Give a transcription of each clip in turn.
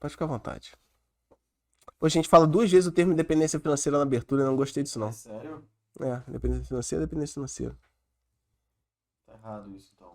Pode ficar à vontade. Hoje a gente fala 2 vezes o termo independência financeira na abertura e não gostei disso, não. É sério? Independência financeira, dependência financeira. Tá errado isso, então.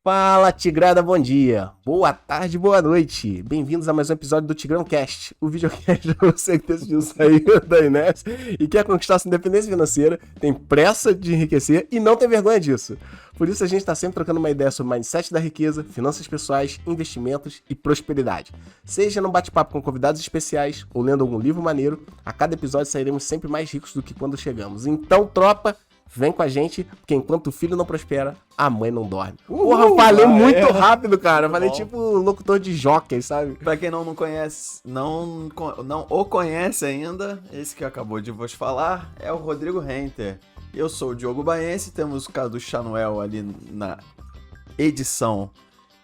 Fala, Tigrada, bom dia, boa tarde, boa noite. Bem-vindos a mais um episódio do Tigrão Cast, o videocast pra você que decidiu sair da Inés e quer conquistar sua independência financeira, tem pressa de enriquecer e não tem vergonha disso. Por isso a gente está sempre trocando uma ideia sobre o mindset da riqueza, finanças pessoais, investimentos e prosperidade. Seja num bate-papo com convidados especiais ou lendo algum livro maneiro, a cada episódio sairemos sempre mais ricos do que quando chegamos. Então, tropa, vem com a gente, porque enquanto o filho não prospera, a mãe não dorme. Porra, falei muito rápido, cara. Falei tipo locutor de jockey, sabe? Pra quem não conhece, não o conhece ainda, esse que acabou de vos falar é o Rodrigo Renter. Eu sou o Diogo Baense, temos o Cadu Chanuel ali na edição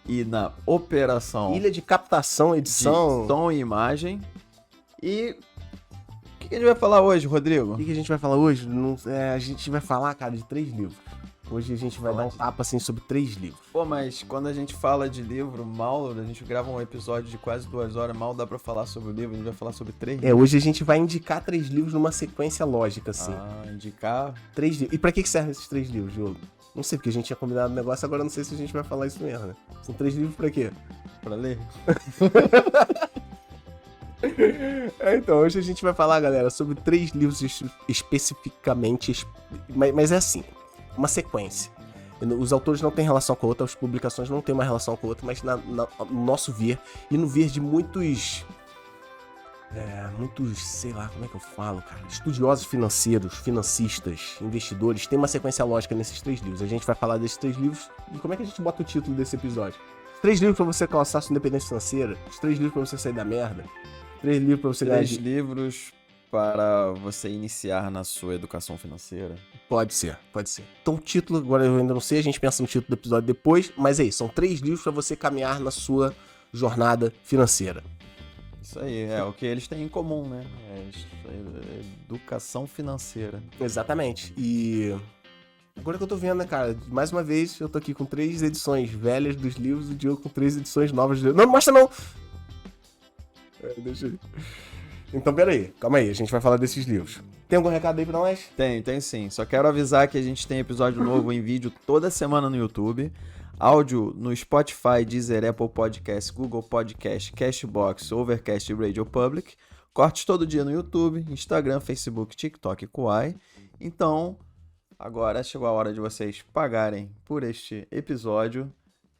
e na operação. Ilha de captação, edição. De som e imagem. E o que a gente vai falar hoje, Rodrigo? O que a gente vai falar hoje? A gente vai falar, cara, de 3 livros. Hoje a gente vai dar um tapa, assim, sobre 3 livros. Pô, mas quando a gente fala de livro, mal, a gente grava um episódio de quase 2 horas, mal dá pra falar sobre o livro, a gente vai falar sobre 3 livros. Hoje a gente vai indicar 3 livros numa sequência lógica, assim. Indicar? 3 livros. E pra que servem esses 3 livros, Diogo? Não sei, porque a gente tinha combinado um negócio, agora não sei se a gente vai falar isso mesmo, né? São 3 livros pra quê? Pra ler? Então, hoje a gente vai falar, galera, sobre 3 livros especificamente, mas é assim, uma sequência. Os autores não têm relação com a outra, as publicações não têm uma relação com a outra, mas no nosso ver, e no ver de muitos, sei lá, como é que eu falo, cara, estudiosos financeiros, financistas, investidores, tem uma sequência lógica nesses 3 livros. A gente vai falar desses 3 livros, e como é que a gente bota o título desse episódio? 3 livros pra você alcançar sua independência financeira, 3 livros pra você sair da merda, 3 livros pra você ganhar... 3 livros para você iniciar na sua educação financeira. Pode ser. Então o título, agora eu ainda não sei, a gente pensa no título do episódio depois, mas é isso, são 3 livros pra você caminhar na sua jornada financeira. Isso aí, é o que eles têm em comum, né? É educação financeira. Exatamente. E agora que eu tô vendo, né, cara, mais uma vez eu tô aqui com 3 edições velhas dos livros, o Diogo com 3 edições novas dos livros. Não mostra não! Deixa eu... Então, peraí, calma aí, a gente vai falar desses livros. Tem algum recado aí pra nós? Tem sim. Só quero avisar que a gente tem episódio novo em vídeo toda semana no YouTube. Áudio no Spotify, Deezer, Apple Podcast, Google Podcast, Cashbox, Overcast e Radio Public. Cortes todo dia no YouTube, Instagram, Facebook, TikTok e Kuai. Então, agora chegou a hora de vocês pagarem por este episódio.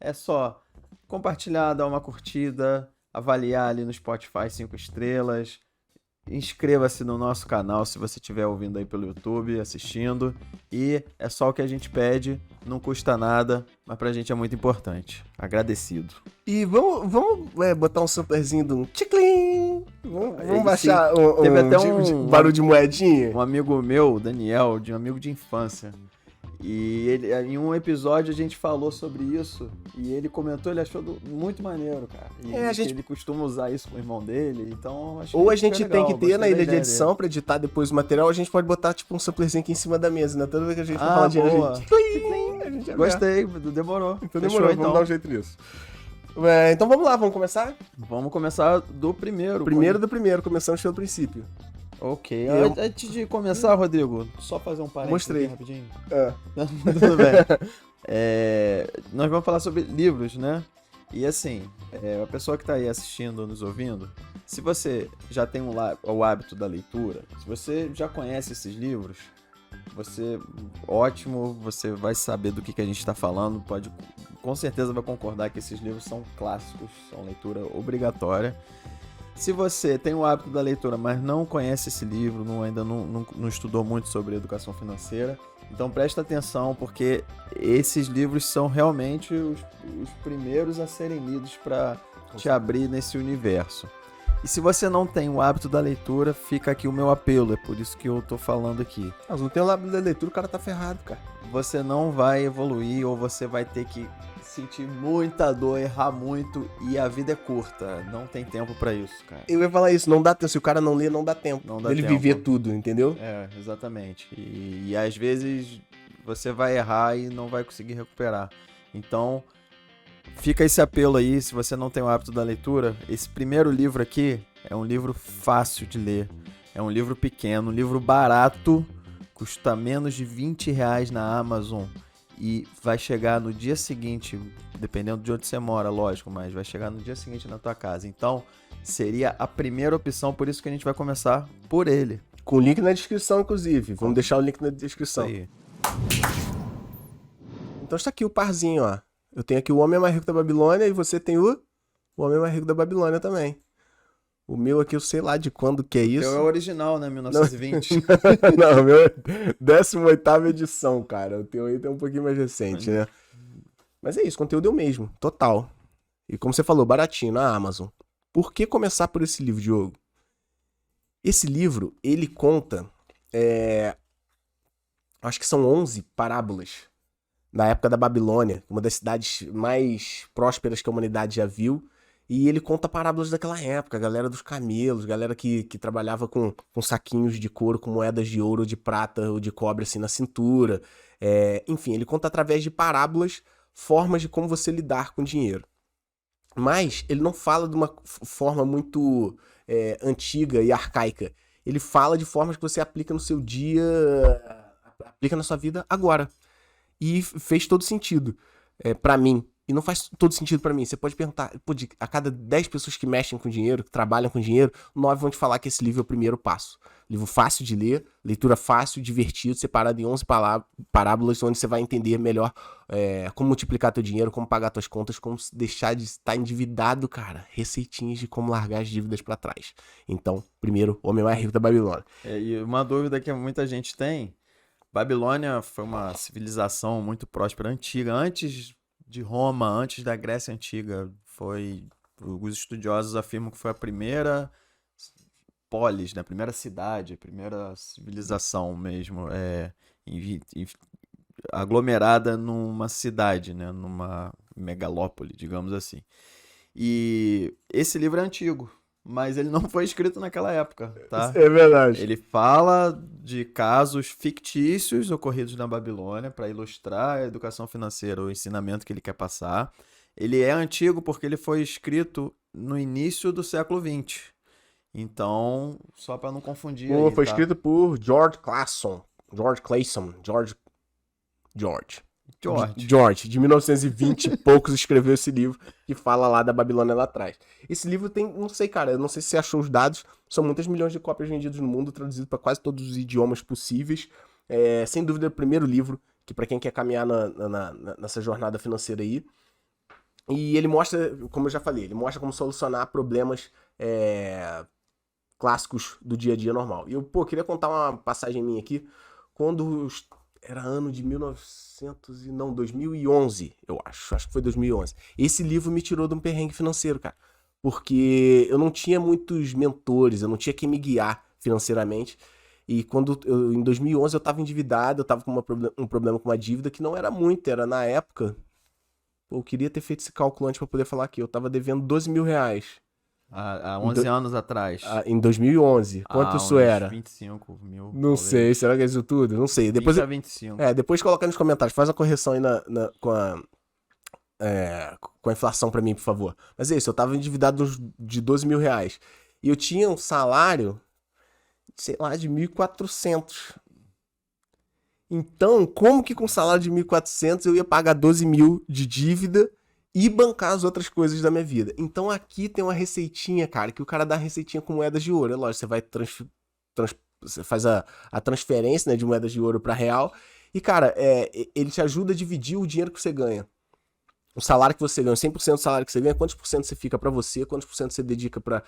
É só compartilhar, dar uma curtida, avaliar ali no Spotify 5 estrelas. Inscreva-se no nosso canal se você estiver ouvindo aí pelo YouTube, assistindo. E é só o que a gente pede, não custa nada, mas pra gente é muito importante. Agradecido. E vamos botar um samplerzinho do Ticlin. Vamos baixar Teve até barulho de moedinha. Um amigo meu, Daniel, de um amigo de infância. E ele, em um episódio a gente falou sobre isso e ele comentou, ele achou muito maneiro, cara. E ele costuma usar isso com o irmão dele, então acho ou a gente tem que ter na ilha de edição dele, pra editar depois o material, ou a gente pode botar tipo um samplerzinho aqui em cima da mesa, né? Toda vez que a gente for falar de a gente gostei, demorou. Então demorou, vamos dar um jeito nisso. Então vamos lá, vamos começar? Vamos comear do primeiro. Começamos pelo princípio. Ok, antes de começar, Rodrigo, só fazer um parênteses aqui rapidinho. Tudo bem. Nós vamos falar sobre livros, né? E assim, a pessoa que tá aí assistindo, nos ouvindo, se você já tem o hábito da leitura, se você já conhece esses livros, ótimo, você vai saber do que a gente está falando, com certeza vai concordar que esses livros são clássicos, são leitura obrigatória. Se você tem o hábito da leitura, mas não conhece esse livro, ainda não estudou muito sobre educação financeira, então presta atenção, porque esses livros são realmente os primeiros a serem lidos para te abrir nesse universo. E se você não tem o hábito da leitura, fica aqui o meu apelo, é por isso que eu tô falando aqui. Mas não tem o hábito da leitura, o cara tá ferrado, cara. Você não vai evoluir ou você vai ter que sentir muita dor, errar muito e a vida é curta, não tem tempo pra isso, cara. Eu ia falar isso, não dá tempo, se o cara não lê, não dá tempo Não dá dele tempo. viver tudo, entendeu? É, exatamente. E às vezes você vai errar e não vai conseguir recuperar. Então, fica esse apelo aí, se você não tem o hábito da leitura, esse primeiro livro aqui é um livro fácil de ler, é um livro pequeno, um livro barato, custa menos de R$20 na Amazon e vai chegar no dia seguinte, dependendo de onde você mora, lógico, mas vai chegar no dia seguinte na tua casa. Então, seria a primeira opção, por isso que a gente vai começar por ele. Com o link na descrição, inclusive. Vamos deixar o link na descrição. Isso aí. Então está aqui o parzinho, ó. Eu tenho aqui o Homem Mais Rico da Babilônia e você tem o Homem Mais Rico da Babilônia também. O meu aqui eu sei lá de quando que é isso. É o original, né? 1920. Não, o meu é 18ª edição, cara. O teu aí tá um pouquinho mais recente, né? Mas é isso, o conteúdo é o mesmo, total. E como você falou, baratinho na Amazon. Por que começar por esse livro, Diogo? Esse livro, ele conta, acho que são 11 parábolas da época da Babilônia, uma das cidades mais prósperas que a humanidade já viu. E ele conta parábolas daquela época, a galera dos camelos, galera que trabalhava com saquinhos de couro, com moedas de ouro, de prata ou de cobre assim na cintura. Enfim, ele conta através de parábolas formas de como você lidar com dinheiro. Mas ele não fala de uma forma muito antiga e arcaica. Ele fala de formas que você aplica no seu dia, aplica na sua vida agora. E fez todo sentido pra mim. E não faz todo sentido pra mim. Você pode perguntar, a cada 10 pessoas que mexem com dinheiro, que trabalham com dinheiro, 9 vão te falar que esse livro é o primeiro passo. Livro fácil de ler, leitura fácil, divertido, separado em 11 parábolas, onde você vai entender melhor como multiplicar teu dinheiro, como pagar tuas contas, como deixar de estar endividado, cara. Receitinhas de como largar as dívidas pra trás. Então, primeiro, Homem Mais Rico da Babilônia. E uma dúvida que muita gente tem, Babilônia foi uma civilização muito próspera, antiga, antes de Roma, antes da Grécia Antiga. Os estudiosos afirmam que foi a primeira polis, né? A primeira cidade, a primeira civilização mesmo, aglomerada numa cidade, né? Numa megalópole, digamos assim. E esse livro é antigo, mas ele não foi escrito naquela época, tá? É verdade. Ele fala de casos fictícios ocorridos na Babilônia para ilustrar a educação financeira, o ensinamento que ele quer passar. Ele é antigo porque ele foi escrito no início do século XX. Então, só para não confundir aí, Foi tá? escrito por George Clason, de 1920 e poucos, escreveu esse livro que fala lá da Babilônia lá atrás. Esse livro tem, não sei, cara, eu não sei se você achou os dados, são muitas milhões de cópias vendidas no mundo, traduzido para quase todos os idiomas possíveis. Sem dúvida, é o primeiro livro, que para quem quer caminhar nessa jornada financeira aí. E ele mostra, como eu já falei, ele mostra como solucionar problemas clássicos do dia a dia normal. E eu, queria contar uma passagem minha aqui, quando era ano de 2011, eu acho que foi 2011. Esse livro me tirou de um perrengue financeiro, cara, porque eu não tinha muitos mentores, eu não tinha quem me guiar financeiramente. E em 2011 eu tava endividado, eu tava com um problema com uma dívida que não era muito, era na época, eu queria ter feito esse cálculo antes pra poder falar aqui, eu tava devendo R$12.000. Há 11 anos atrás. Em 2011. Quanto isso era? 25 mil. Não talvez. Sei, será que é isso tudo? Não sei. Depois 25. Depois coloca nos comentários, faz a correção aí com a inflação pra mim, por favor. Mas é isso, eu tava endividado de R$12.000. E eu tinha um salário, sei lá, de 1.400. Então, como que com um salário de 1.400 eu ia pagar 12 mil de dívida e bancar as outras coisas da minha vida? Então aqui tem uma receitinha, cara, que o cara dá a receitinha com moedas de ouro. É lógico, você vai você faz a transferência, né, de moedas de ouro para real. E, cara, ele te ajuda a dividir o dinheiro que você ganha. O salário que você ganha, 100% do salário que você ganha, quantos por cento você fica pra você, quantos por cento você dedica pra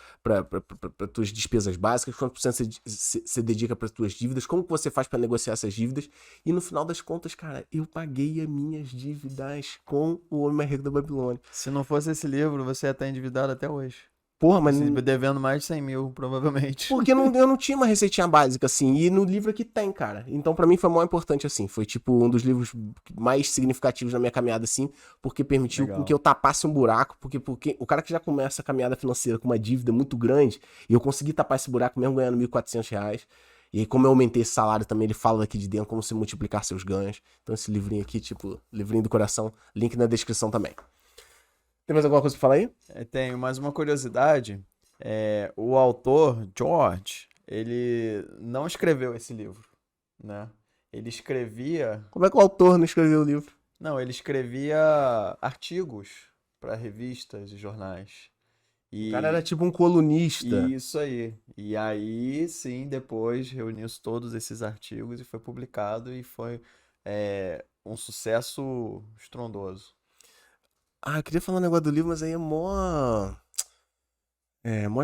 tuas despesas básicas, quantos por cento você dedica pra tuas dívidas, como que você faz pra negociar essas dívidas. E no final das contas, cara, eu paguei as minhas dívidas com o Homem Mais Rico da Babilônia. Se não fosse esse livro, você ia estar endividado até hoje. Porra, mas... Você devendo mais de 100 mil, provavelmente. Porque eu não tinha uma receitinha básica, assim, e no livro aqui tem, cara. Então, pra mim, foi mó importante, assim. Foi, tipo, um dos livros mais significativos na minha caminhada, assim, porque permitiu Legal. que eu tapasse um buraco, porque o cara que já começa a caminhada financeira com uma dívida muito grande, e eu consegui tapar esse buraco mesmo ganhando R$ 1.400. E aí, como eu aumentei esse salário também, ele fala aqui de dentro como você multiplicar seus ganhos. Então, esse livrinho aqui, tipo, livrinho do coração, link na descrição também. Tem mais alguma coisa pra falar aí? Tenho mais uma curiosidade. O autor, George, ele não escreveu esse livro, né? Ele escrevia... Como é que o autor não escreveu o livro? Não, ele escrevia artigos para revistas e jornais. O cara era tipo um colunista. Isso aí. E aí, sim, depois reuniu todos esses artigos e foi publicado e foi um sucesso estrondoso. Ah, eu queria falar um negócio do livro, mas aí é mó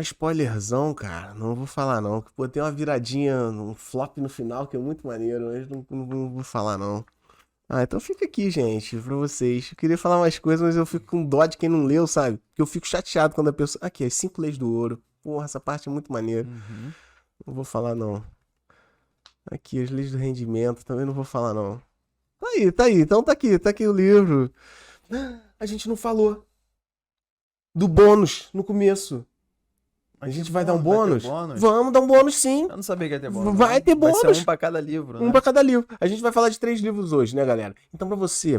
spoilerzão, cara. Não vou falar, não. Pô, tem uma viradinha, um flop no final que é muito maneiro, mas não vou falar, não. Ah, então fica aqui, gente, pra vocês. Eu queria falar mais coisas, mas eu fico com dó de quem não leu, sabe? Porque eu fico chateado quando a pessoa... Aqui, as 5 leis do ouro. Porra, essa parte é muito maneira. Uhum. Não vou falar, não. Aqui, as leis do rendimento, também não vou falar, não. Tá aí. Então tá aqui o livro. A gente não falou do bônus no começo. A gente vai dar um bônus? Vamos dar um bônus, sim. Eu não sabia que ia ter bônus. Vai ter bônus. Vai ser um pra cada livro, né? Um pra cada livro. A gente vai falar de 3 livros hoje, né, galera? Então pra você,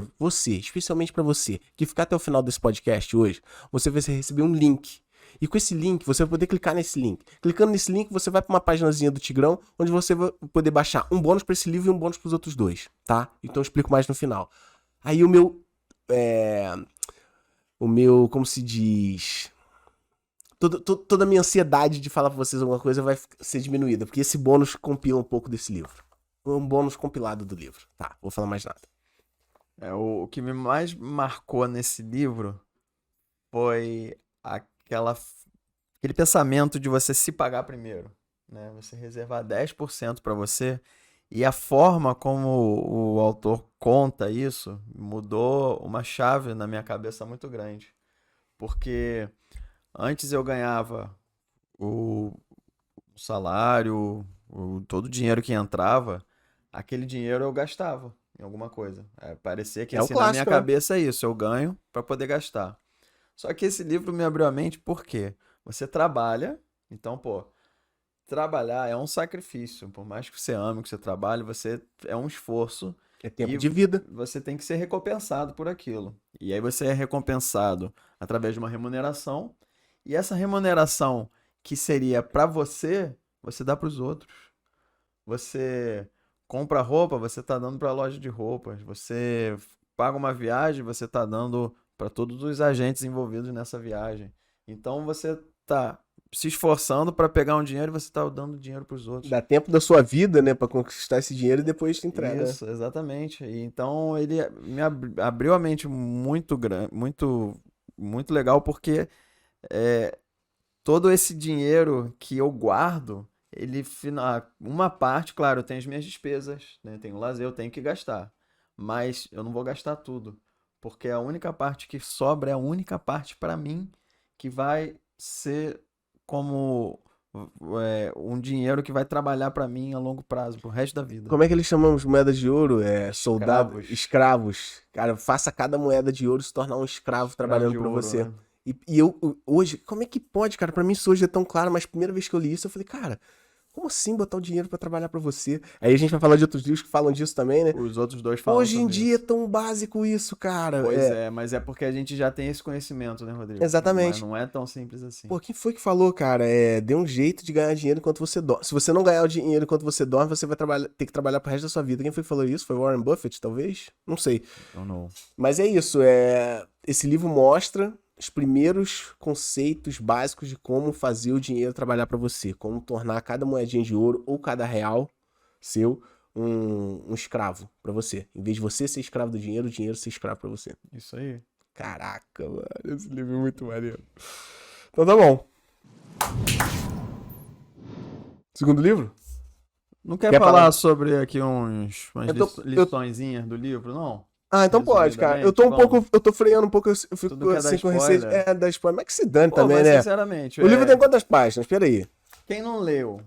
especialmente pra você, que ficar até o final desse podcast hoje, você vai receber um link. E com esse link, você vai poder clicar nesse link. Clicando nesse link, você vai pra uma paginazinha do Tigrão, onde você vai poder baixar um bônus pra esse livro e um bônus pros outros 2, tá? Então eu explico mais no final. Aí o meu, como se diz... Toda a minha ansiedade de falar pra vocês alguma coisa vai ser diminuída, porque esse bônus compila um pouco desse livro. Um bônus compilado do livro. Tá, vou falar mais nada. O que me mais marcou nesse livro foi aquele pensamento de você se pagar primeiro, né? Você reservar 10% para você. E a forma como o autor conta isso mudou uma chave na minha cabeça muito grande. Porque antes eu ganhava o salário, todo o dinheiro que entrava, aquele dinheiro eu gastava em alguma coisa. Parecia que assim, na minha cabeça é isso, eu ganho para poder gastar. Só que esse livro me abriu a mente porque você trabalha, então, trabalhar é um sacrifício. Por mais que você ame o que você trabalha, é um esforço. É tempo de vida. Você tem que ser recompensado por aquilo. E aí você é recompensado através de uma remuneração. E essa remuneração que seria para você, você dá para os outros. Você compra roupa, você está dando para a loja de roupas. Você paga uma viagem, você está dando para todos os agentes envolvidos nessa viagem. Então você está se esforçando para pegar um dinheiro e você está dando dinheiro para os outros. Dá tempo da sua vida, né, para conquistar esse dinheiro e depois te entrega. Isso, exatamente. E então ele me abriu a mente muito grande, muito legal, porque todo esse dinheiro que eu guardo, uma parte, claro, eu tenho as minhas despesas, né, tenho lazer, eu tenho que gastar, mas eu não vou gastar tudo, porque a única parte que sobra é a única parte para mim que vai ser como um dinheiro que vai trabalhar para mim a longo prazo, pro resto da vida. Como é que eles chamam as moedas de ouro? Soldados, escravos. Cara, faça cada moeda de ouro se tornar um escravo trabalhando para você. Né? E eu, hoje, como é que pode, cara? Pra mim isso hoje é tão claro, mas a primeira vez que eu li isso, eu falei, cara, como assim botar o dinheiro pra trabalhar pra você? Aí a gente vai falar de outros livros que falam disso também, né? Os outros 2 falam hoje em dia é tão básico isso, cara. Pois mas é porque a gente já tem esse conhecimento, né, Rodrigo? Exatamente. Mas não é tão simples assim. Pô, quem foi que falou, cara? Dê um jeito de ganhar dinheiro enquanto você dorme. Se você não ganhar o dinheiro enquanto você dorme, você vai ter que trabalhar pro resto da sua vida. Quem foi que falou isso? Foi Warren Buffett, talvez? Não sei. Não. Mas é isso, esse livro mostra os primeiros conceitos básicos de como fazer o dinheiro trabalhar para você, como tornar cada moedinha de ouro ou cada real seu um escravo para você. Em vez de você ser escravo do dinheiro, o dinheiro ser escravo para você. Isso aí. Caraca, mano, esse livro é muito maneiro. Então tá bom. Segundo livro? Não quer falar sobre aqui umas liçõezinhas do livro, não? Ah, então pode, cara. Eu tô eu tô freando um pouco, eu fico tudo que é assim dar com receio. spoiler. Da spoiler. Mas que se dane Pô, também, mas né? sinceramente, O livro tem quantas páginas? Pera aí. quem não leu,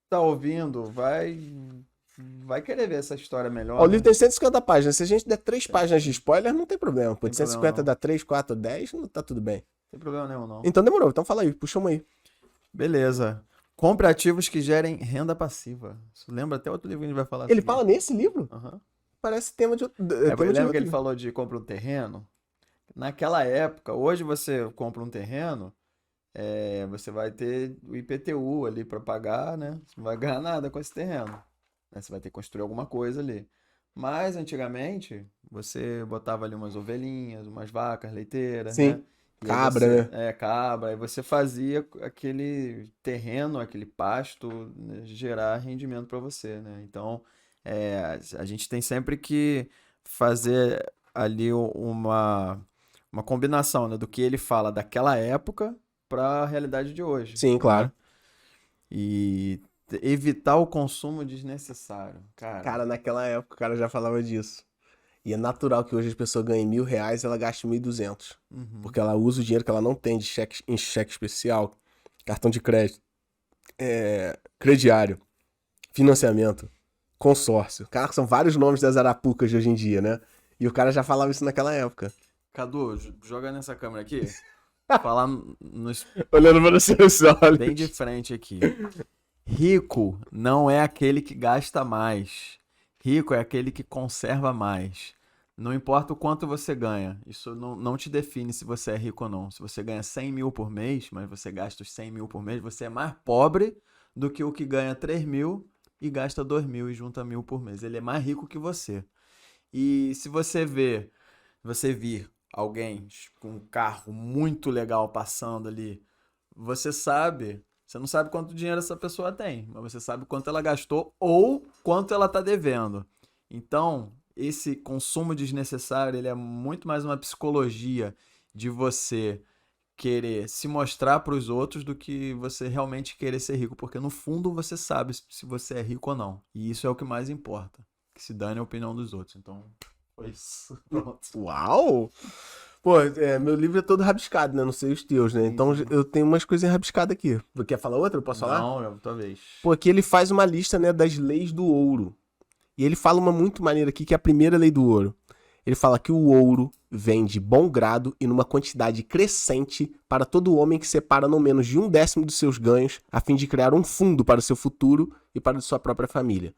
tá ouvindo, vai querer ver essa história Ó, o melhor, livro né? tem 150 páginas. Se a gente der 3 páginas de spoiler, não tem problema. Pô, Tem de problema 150 não. dá 3, 4, 10, não tá tudo bem. Não tem problema nenhum, não. Então demorou. Então fala aí, puxa uma aí. Beleza. Compre ativos que gerem renda passiva. Isso lembra até outro livro que a gente vai falar a Ele seguir. fala nesse livro? Aham. Parece tema de outro. É, Tema de lembra outro que ele livro. falou de compra um terreno? Naquela época, hoje você compra um terreno, você vai ter o IPTU ali para pagar, né? Você não vai ganhar nada com esse terreno, né? Você vai ter que construir alguma coisa ali. Mas antigamente, você botava ali umas ovelhinhas, umas vacas leiteiras, né? Sim. E aí Cabra, você, né? cabra, aí você fazia aquele terreno, aquele pasto, né, gerar rendimento para você, né? Então, a gente tem sempre que fazer ali uma combinação, né, do que ele fala daquela época para a realidade de hoje, Sim, né? claro. E evitar o consumo desnecessário, cara. Cara, naquela época o cara já falava disso. E é natural que hoje as pessoas ganhem R$ 1.000 e ela gaste 1.200. Uhum. Porque ela usa o dinheiro que ela não tem de cheque, em cheque especial, cartão de crédito, crediário, financiamento, consórcio. Cara, são vários nomes das arapucas de hoje em dia, né? E o cara já falava isso naquela época. Cadu, joga nessa câmera aqui. Falar Olhando para os seus bem de olhos. frente aqui. Rico não é aquele que gasta mais. Rico é aquele que conserva mais. Não importa o quanto você ganha, isso não te define se você é rico ou não. Se você ganha 100 mil por mês, mas você gasta os 100 mil por mês, você é mais pobre do que o que ganha 3 mil e gasta 2 mil e junta 1.000 por mês. Ele é mais rico que você. E se você vir alguém com um carro muito legal passando ali, você não sabe quanto dinheiro essa pessoa tem, mas você sabe quanto ela gastou ou quanto ela está devendo. Então, esse consumo desnecessário, ele é muito mais uma psicologia de você querer se mostrar para os outros do que você realmente querer ser rico, porque no fundo você sabe se você é rico ou não. E isso é o que mais importa. Que se dane a opinião dos outros. Então, foi isso. Pronto. Uau! Pô, meu livro é todo rabiscado, né? Não sei os teus, né? Sim, Então sim. eu tenho umas coisinhas rabiscadas aqui. Quer falar outra? Eu posso falar? Não, é a tua vez. Pô, aqui ele faz uma lista, né, das leis do ouro. E ele fala uma muito maneira aqui, que é a primeira lei do ouro. Ele fala que o ouro vem de bom grado e numa quantidade crescente para todo homem que separa não menos de 1/10 dos seus ganhos, a fim de criar um fundo para o seu futuro e para a sua própria família.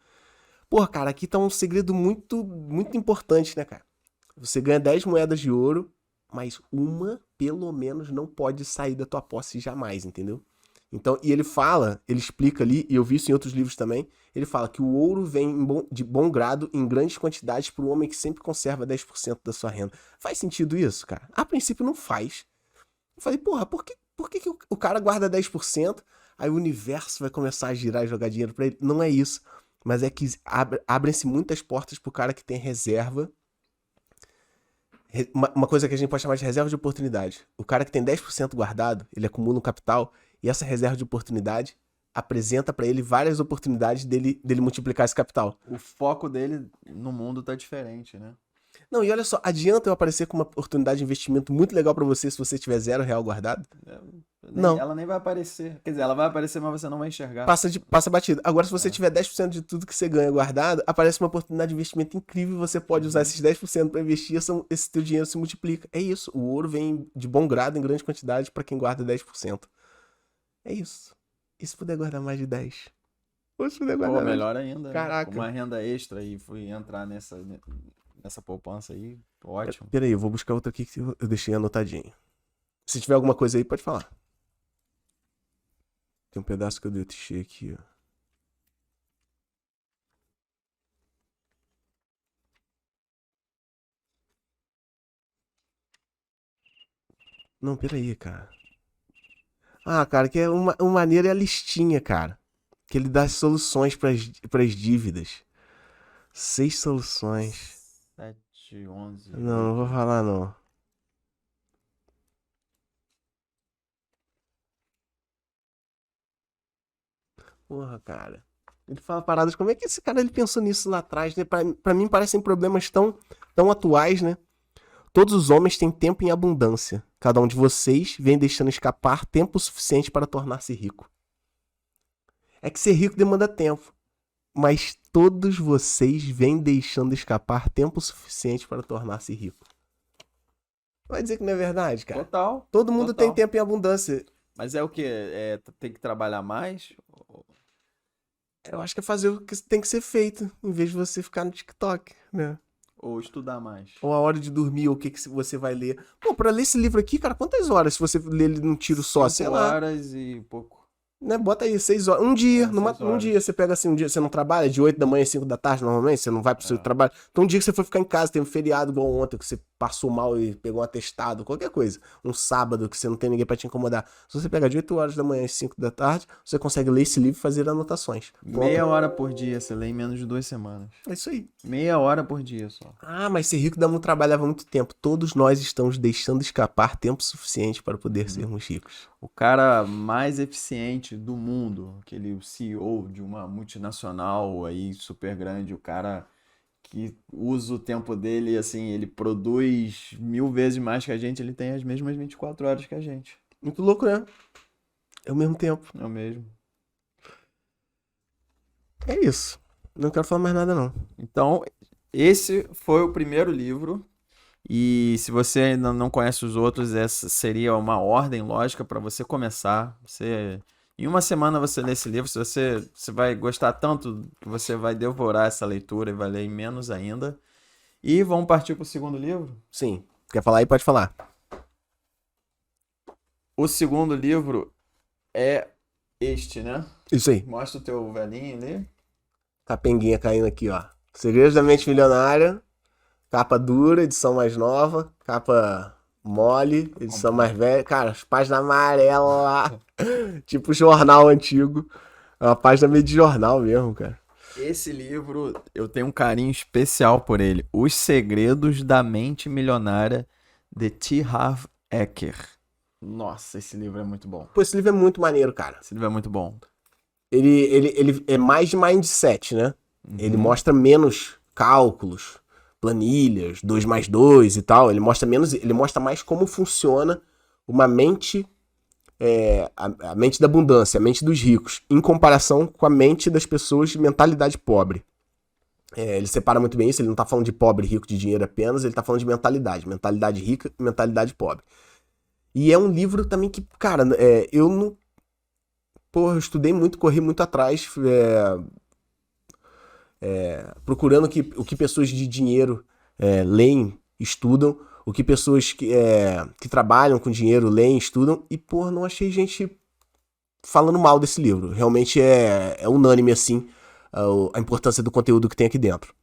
Porra, cara, aqui tá um segredo muito, muito importante, né, cara? Você ganha 10 moedas de ouro, mas uma, pelo menos, não pode sair da tua posse jamais, entendeu? Então, e ele explica ali, e eu vi isso em outros livros também, ele fala que o ouro vem de bom grado em grandes quantidades para o homem que sempre conserva 10% da sua renda. Faz sentido isso, cara? A princípio não faz. Eu falei, porra, por que o cara guarda 10%, aí o universo vai começar a girar e jogar dinheiro para ele? Não é isso. Mas é que abrem-se muitas portas pro cara que tem reserva. Uma coisa que a gente pode chamar de reserva de oportunidade. O cara que tem 10% guardado, ele acumula um capital, e essa reserva de oportunidade apresenta para ele várias oportunidades dele multiplicar esse capital. O foco dele no mundo tá diferente, né? Não, e olha só, adianta eu aparecer com uma oportunidade de investimento muito legal para você se você tiver R$ 0 guardado? Não. Ela nem vai aparecer. Quer dizer, ela vai aparecer, mas você não vai enxergar. Passa batido. Agora, se você tiver 10% de tudo que você ganha guardado, aparece uma oportunidade de investimento incrível e você pode usar esses 10% para investir, esse teu dinheiro se multiplica. É isso. O ouro vem de bom grado em grande quantidade para quem guarda 10%. É isso. E se puder guardar mais de 10? Ou se puder guardar Pô, mais... melhor ainda. Né? Caraca. Com uma renda extra e fui entrar nessa poupança aí, ótimo. Peraí, eu vou buscar outra aqui que eu deixei anotadinho. Se tiver alguma coisa aí, pode falar. Tem um pedaço que eu deixei aqui, ó. Não, peraí, cara. Ah, cara, que é uma maneira é a listinha, cara. Que ele dá soluções pras dívidas. 6 soluções. 7, 11. Não vou falar não. Porra, cara. Ele fala paradas. Como é que esse cara ele pensou nisso lá atrás, né? Pra mim parecem problemas tão tão atuais, né? Todos os homens têm tempo em abundância. Cada um de vocês vem deixando escapar tempo suficiente para tornar-se rico. É que ser rico demanda tempo. Mas todos vocês vêm deixando escapar tempo suficiente para tornar-se rico. Vai dizer que não é verdade, cara? Total. Todo mundo total. tem tempo em abundância. Mas é o quê? Tem que trabalhar mais? Eu acho que é fazer o que tem que ser feito, em vez de você ficar no TikTok, né? Ou estudar mais? Ou a hora de dormir, ou o que você vai ler. Pô, pra ler esse livro aqui, cara, quantas horas se você ler ele num tiro só? 5 Sei lá. horas e pouco. Né? Bota aí, 6 horas. Um dia, 6 um horas. dia você pega assim, um dia você não trabalha, de 8 da manhã às 5 da tarde, normalmente, você não vai pro seu trabalho. Então um dia que você foi ficar em casa, tem um feriado igual ontem, que você passou mal e pegou um atestado, qualquer coisa. Um sábado que você não tem ninguém pra te incomodar. Se você pegar de 8 horas da manhã às 5 da tarde, você consegue ler esse livro e fazer anotações. Meia hora por dia, você lê em menos de 2 semanas. É isso aí. Meia hora por dia só. Ah, mas ser rico dá muito trabalho, leva muito tempo. Todos nós estamos deixando escapar tempo suficiente para poder sermos ricos. O cara mais eficiente do mundo, aquele CEO de uma multinacional aí super grande, o cara que usa o tempo dele, assim, ele produz 1000 vezes mais que a gente, ele tem as mesmas 24 horas que a gente. Muito louco, né? É o mesmo tempo. É o mesmo. É isso. Não quero falar mais nada, não. Então, esse foi o primeiro livro. E se você ainda não conhece os outros, essa seria uma ordem lógica para você começar. Em uma semana você lê esse livro, você vai gostar tanto que você vai devorar essa leitura e vai ler em menos ainda. E vamos partir para o segundo livro? Sim. Quer falar aí? Pode falar. O segundo livro é este, né? Isso aí. Mostra o teu velhinho ali. Capenguinha caindo aqui, ó. Segredos da Mente Milionária. Capa dura, edição mais nova. Capa mole, edição mais velha. Cara, as páginas amarelas lá. Tipo jornal antigo. É uma página meio de jornal mesmo, cara. Esse livro, eu tenho um carinho especial por ele. Os Segredos da Mente Milionária, de T. Harv Eker. Nossa, esse livro é muito bom. Pô, esse livro é muito maneiro, cara. Esse livro é muito bom. Ele é mais de mindset, né? Ele mostra menos cálculos, planilhas, 2+2 e tal. Ele mostra mais como funciona uma mente, a mente da abundância, a mente dos ricos, em comparação com a mente das pessoas de mentalidade pobre. Ele separa muito bem isso, ele não tá falando de pobre, rico, de dinheiro apenas, ele tá falando de mentalidade rica e mentalidade pobre. E é um livro também que, cara, eu não... Porra, eu estudei muito, corri muito atrás, procurando o que pessoas de dinheiro leem, estudam, o que pessoas que trabalham com dinheiro leem, estudam, e, porra, não achei gente falando mal desse livro. Realmente é unânime, assim, a importância do conteúdo que tem aqui dentro.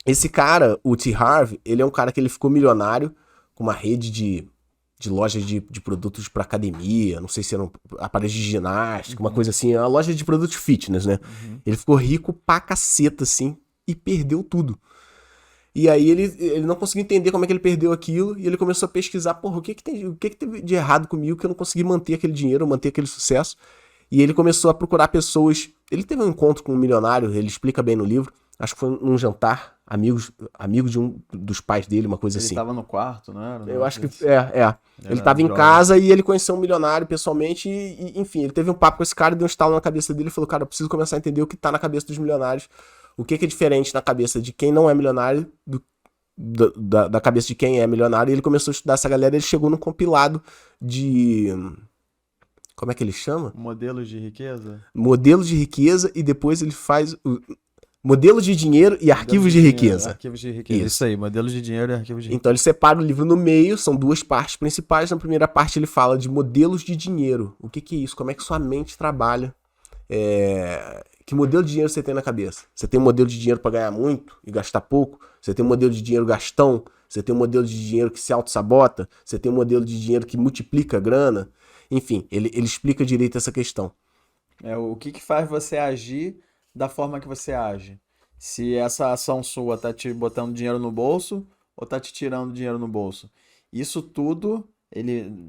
Esse cara, o T. Harv, ele é um cara que ele ficou milionário com uma rede de lojas de produtos para academia, não sei se eram aparelhos de ginástica, uma coisa assim, uma loja de produtos fitness, né? Ele ficou rico pra caceta, assim, e perdeu tudo. E aí ele não conseguiu entender como é que ele perdeu aquilo, e ele começou a pesquisar, porra, o que teve de errado comigo que eu não consegui manter aquele dinheiro, manter aquele sucesso. E ele começou a procurar pessoas, ele teve um encontro com um milionário, ele explica bem no livro, acho que foi num jantar, amigo de um dos pais dele, uma coisa assim. Ele tava no quarto, não era? Eu acho que ele tava em casa e ele conheceu um milionário pessoalmente e, enfim, ele teve um papo com esse cara, deu um estalo na cabeça dele e falou, cara, eu preciso começar a entender o que tá na cabeça dos milionários, o que é diferente na cabeça de quem não é milionário da cabeça de quem é milionário, e ele começou a estudar essa galera, ele chegou num compilado de... Como é que ele chama? Modelos de riqueza? Modelos de riqueza, e depois ele faz... Modelos de dinheiro e arquivos de riqueza. Arquivos de riqueza. Isso aí, modelos de dinheiro e arquivos de riqueza. Então ele separa o livro no meio, são duas partes principais. Na primeira parte ele fala de modelos de dinheiro. O que é isso? Como é que sua mente trabalha? Que modelo de dinheiro você tem na cabeça? Você tem um modelo de dinheiro para ganhar muito e gastar pouco? Você tem um modelo de dinheiro gastão? Você tem um modelo de dinheiro que se auto-sabota? Você tem um modelo de dinheiro que multiplica a grana? Enfim, ele explica direito essa questão. O que faz você agir da forma que você age? Se essa ação sua tá te botando dinheiro no bolso ou tá te tirando dinheiro no bolso? Isso tudo,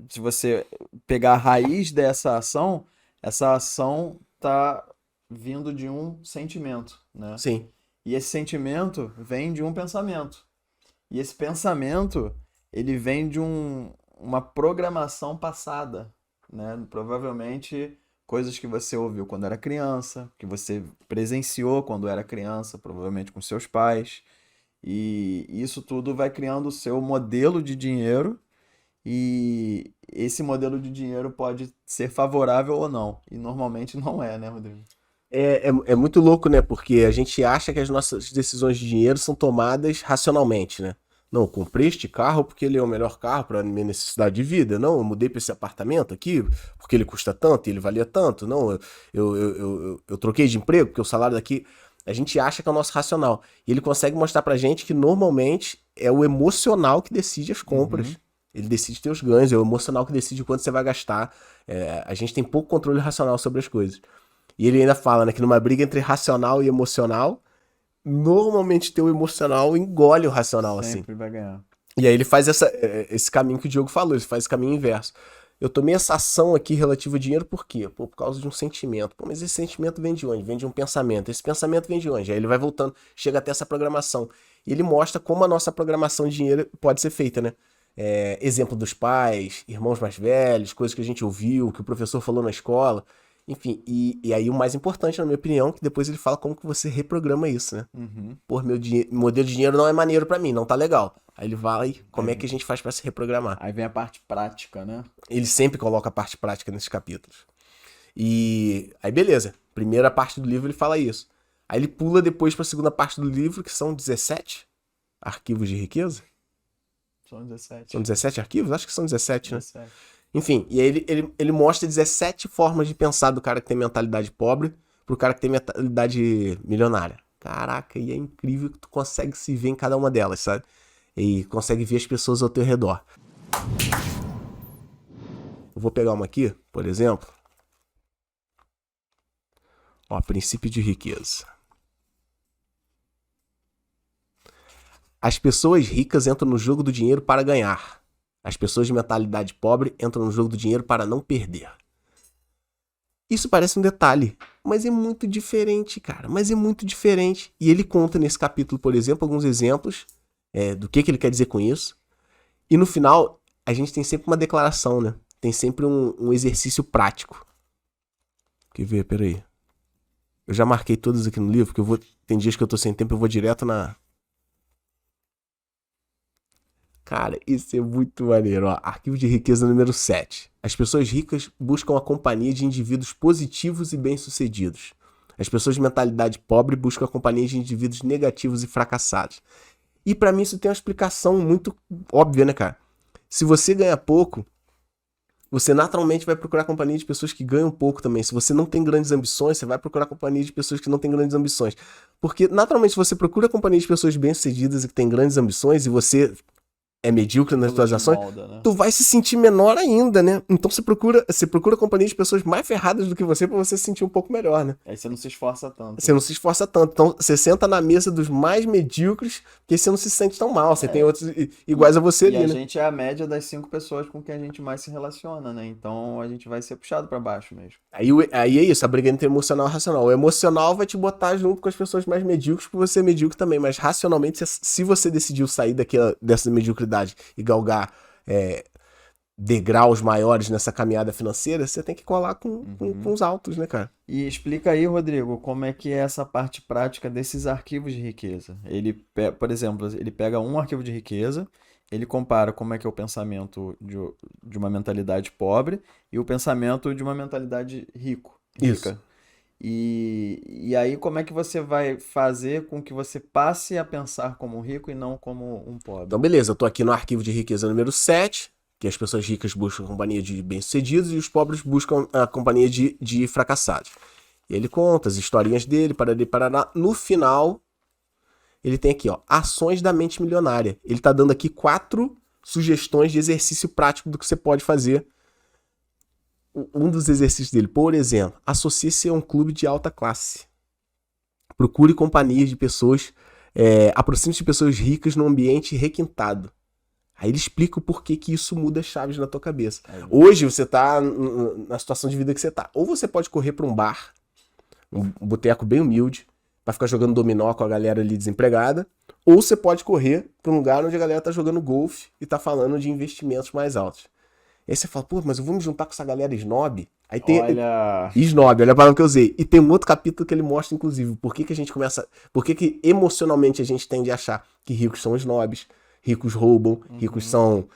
se você pegar a raiz dessa ação, essa ação tá vindo de um sentimento, né? Sim. E esse sentimento vem de um pensamento. E esse pensamento, ele vem de uma programação passada, né? Provavelmente coisas que você ouviu quando era criança, que você presenciou quando era criança, provavelmente com seus pais. E isso tudo vai criando o seu modelo de dinheiro, e esse modelo de dinheiro pode ser favorável ou não. E normalmente não é, né, Rodrigo? É muito louco, né? Porque a gente acha que as nossas decisões de dinheiro são tomadas racionalmente, né? Não, eu comprei este carro porque ele é o melhor carro para minha necessidade de vida. Não, eu mudei para esse apartamento aqui porque ele custa tanto e ele valia tanto. Não, eu troquei de emprego porque o salário daqui. A gente acha que é o nosso racional. E ele consegue mostrar pra gente que normalmente é o emocional que decide as compras. Uhum. Ele decide teus ganhos, é o emocional que decide quanto você vai gastar. A gente tem pouco controle racional sobre as coisas. E ele ainda fala, né, que numa briga entre racional e emocional, normalmente teu emocional engole o racional, assim. Sempre vai ganhar. E aí ele faz esse caminho que o Diogo falou, ele faz esse caminho inverso. Eu tomei essa ação aqui relativa ao dinheiro por quê? Pô, por causa de um sentimento. Pô, mas esse sentimento vem de onde? Vem de um pensamento. Esse pensamento vem de onde? Aí ele vai voltando, chega até essa programação. E ele mostra como a nossa programação de dinheiro pode ser feita, né? Exemplo dos pais, irmãos mais velhos, coisas que a gente ouviu, que o professor falou na escola. Enfim, e aí o mais importante, na minha opinião, que depois ele fala como que você reprograma isso, né? Uhum. Pô, meu modelo de dinheiro não é maneiro pra mim, não tá legal. Aí ele vai, como é que a gente faz pra se reprogramar? Aí vem a parte prática, né? Ele sempre coloca a parte prática nesses capítulos. E aí beleza, primeira parte do livro ele fala isso. Aí ele pula depois pra segunda parte do livro, que são 17 arquivos de riqueza. São 17. São 17 arquivos? Acho que são 17, né? 17. Enfim, e aí ele mostra 17 formas de pensar do cara que tem mentalidade pobre pro cara que tem mentalidade milionária. Caraca, e é incrível que tu consegue se ver em cada uma delas, sabe? E consegue ver as pessoas ao teu redor. Eu vou pegar uma aqui, por exemplo. Ó, princípio de riqueza. As pessoas ricas entram no jogo do dinheiro para ganhar. As pessoas de mentalidade pobre entram no jogo do dinheiro para não perder. Isso parece um detalhe, mas é muito diferente, cara. Mas é muito diferente. E ele conta nesse capítulo, por exemplo, alguns exemplos do que ele quer dizer com isso. E no final, a gente tem sempre uma declaração, né? Tem sempre um exercício prático. Quer ver? Peraí. Eu já marquei todos aqui no livro, porque tem dias que eu tô sem tempo, eu vou direto na... Cara, isso é muito maneiro, ó. Arquivo de riqueza número 7. As pessoas ricas buscam a companhia de indivíduos positivos e bem-sucedidos. As pessoas de mentalidade pobre buscam a companhia de indivíduos negativos e fracassados. E pra mim isso tem uma explicação muito óbvia, né, cara? Se você ganha pouco, você naturalmente vai procurar companhia de pessoas que ganham pouco também. Se você não tem grandes ambições, você vai procurar companhia de pessoas que não têm grandes ambições. Porque naturalmente você procura companhia de pessoas bem-sucedidas e que têm grandes ambições e você é medíocre nas tuas ações, Molda, né? tu vai se sentir menor ainda, né? Então você procura companhia de pessoas mais ferradas do que você pra você se sentir um pouco melhor, né? Aí você não se esforça tanto. Você não se esforça tanto. Então você senta na mesa dos mais medíocres, porque você não se sente tão mal. Você tem outros iguais a você E ali, a né? gente é a média das 5 pessoas com quem a gente mais se relaciona, né? Então a gente vai ser puxado pra baixo mesmo. Aí é isso, a briga entre emocional e racional. O emocional vai te botar junto com as pessoas mais medíocres, porque você é medíocre também. Mas racionalmente, se você decidiu sair dessa mediocridade e galgar degraus maiores nessa caminhada financeira, você tem que colar com os altos, né, cara? E explica aí, Rodrigo, como é que é essa parte prática desses arquivos de riqueza. Por exemplo, ele pega um arquivo de riqueza, ele compara como é que é o pensamento de uma mentalidade pobre e o pensamento de uma mentalidade rica. Isso. E aí, como é que você vai fazer com que você passe a pensar como um rico e não como um pobre? Então, beleza, eu tô aqui no arquivo de riqueza número 7, que as pessoas ricas buscam a companhia de bem-sucedidos e os pobres buscam a companhia de fracassados. E ele conta as historinhas dele, parará. No final, ele tem aqui, ó, ações da mente milionária. Ele tá dando aqui 4 sugestões de exercício prático do que você pode fazer. Um dos exercícios dele, por exemplo, associe-se a um clube de alta classe. Procure companhias de pessoas, aproxime-se de pessoas ricas num ambiente requintado. Aí ele explica o porquê que isso muda as chaves na tua cabeça. Hoje você tá na situação de vida que você tá. Ou você pode correr para um bar, um boteco bem humilde, pra ficar jogando dominó com a galera ali desempregada. ou você pode correr para um lugar onde a galera tá jogando golfe e tá falando de investimentos mais altos. Aí você fala, pô, mas eu vou me juntar com essa galera snob? Aí tem... Olha... Snob, olha a palavra que eu usei. E tem um outro capítulo que ele mostra, inclusive, por que a gente começa... Por que emocionalmente a gente tende a achar que ricos são snobs, ricos roubam, ricos são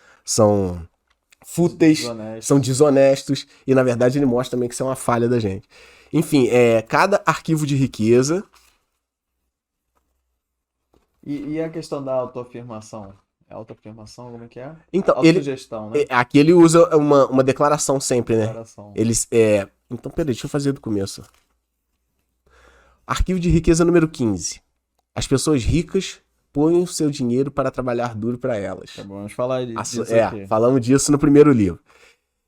fúteis, são desonestos. E, na verdade, ele mostra também que isso é uma falha da gente. Enfim, cada arquivo de riqueza... E a questão da autoafirmação? É autoafirmação, como é que é? Então, autossugestão, né? Aqui ele usa uma declaração sempre, né? Declaração. Então, peraí, deixa eu fazer do começo. Arquivo de riqueza número 15. As pessoas ricas põem o seu dinheiro para trabalhar duro para elas. Tá bom, vamos falar disso aqui. Falamos disso no primeiro livro.